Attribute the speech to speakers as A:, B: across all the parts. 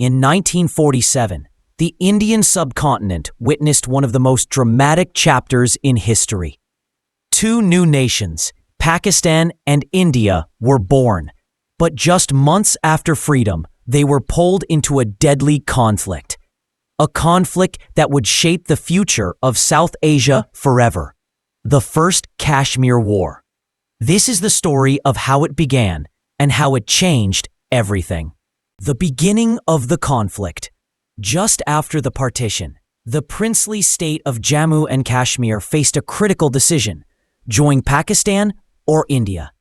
A: In 1947, the Indian subcontinent witnessed one of the most dramatic chapters in history. Two new nations, Pakistan and India, were born, but just months after freedom, they were pulled into a deadly conflict. A conflict that would shape the future of South Asia forever. The First Kashmir War. This is the story of how it began and how it changed everything. The beginning of the conflict. Just after the partition, the princely state of Jammu and Kashmir faced a critical decision: join Pakistan or India.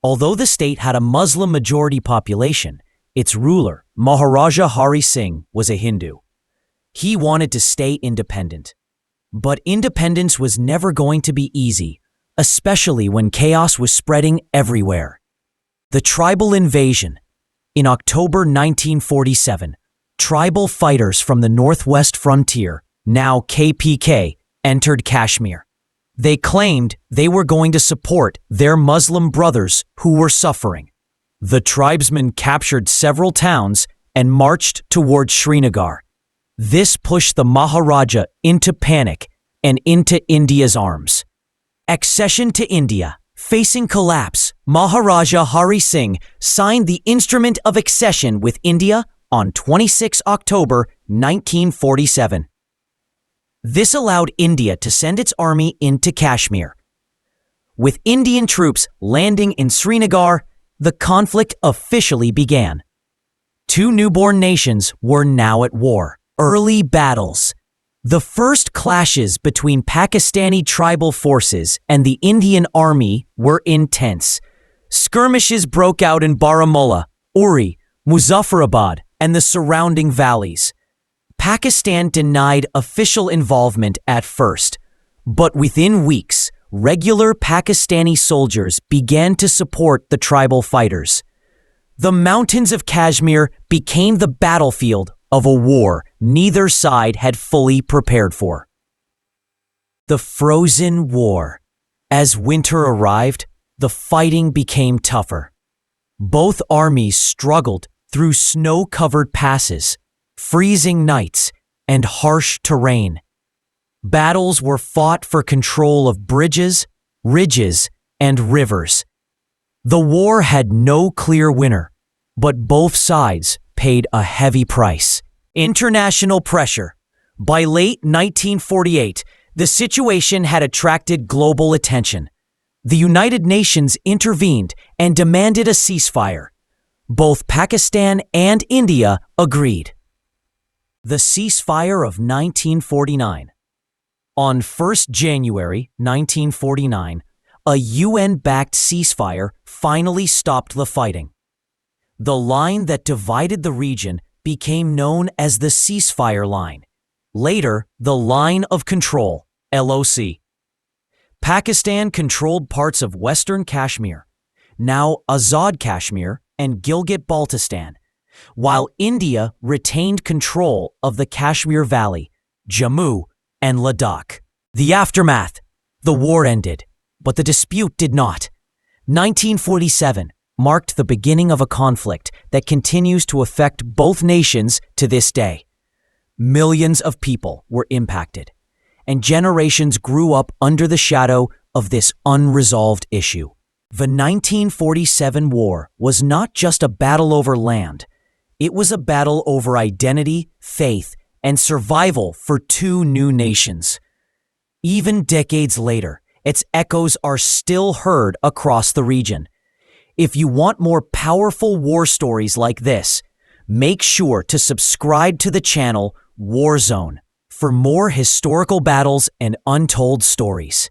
A: Although the state had a Muslim majority population, its ruler, Maharaja Hari Singh, was a Hindu. He wanted to stay independent. But independence was never going to be easy, especially when chaos was spreading everywhere. The tribal invasion. In October 1947, tribal fighters from the northwest frontier, now KPK, entered Kashmir. They claimed they were going to support their Muslim brothers who were suffering. The tribesmen captured several towns and marched toward Srinagar. This pushed the Maharaja into panic and into India's arms. Accession to India. Facing collapse, Maharaja Hari Singh signed the Instrument of Accession with India on 26 October 1947. This allowed India to send its army into Kashmir. With Indian troops landing in Srinagar, the conflict officially began. Two newborn nations were now at war. Early battles. The first clashes between Pakistani tribal forces and the Indian army were intense. Skirmishes broke out in Baramulla, Uri, Muzaffarabad, and the surrounding valleys. Pakistan denied official involvement at first, but within weeks, regular Pakistani soldiers began to support the tribal fighters. The mountains of Kashmir became the battlefield of a war neither side had fully prepared for. The Frozen War. As winter arrived, the fighting became tougher. Both armies struggled through snow-covered passes, freezing nights, and harsh terrain. Battles were fought for control of bridges, ridges, and rivers. The war had no clear winner, but both sides paid a heavy price. International pressure. By late 1948, the situation had attracted global attention. The United Nations intervened and demanded a ceasefire. Both Pakistan and India agreed. The ceasefire of 1949. On 1 January 1949, a UN-backed ceasefire finally stopped the fighting. The line that divided the region became known as the Ceasefire Line, later the Line of Control, LOC. Pakistan controlled parts of Western Kashmir, now Azad Kashmir and Gilgit-Baltistan, while India retained control of the Kashmir Valley, Jammu, and Ladakh. The aftermath. The war ended, but the dispute did not. 1947 marked the beginning of a conflict that continues to affect both nations to this day. Millions of people were impacted, and generations grew up under the shadow of this unresolved issue. The 1947 war was not just a battle over land. It was a battle over identity, faith, and survival for two new nations. Even decades later, its echoes are still heard across the region. If you want more powerful war stories like this, make sure to subscribe to the channel War Zone for more historical battles and untold stories.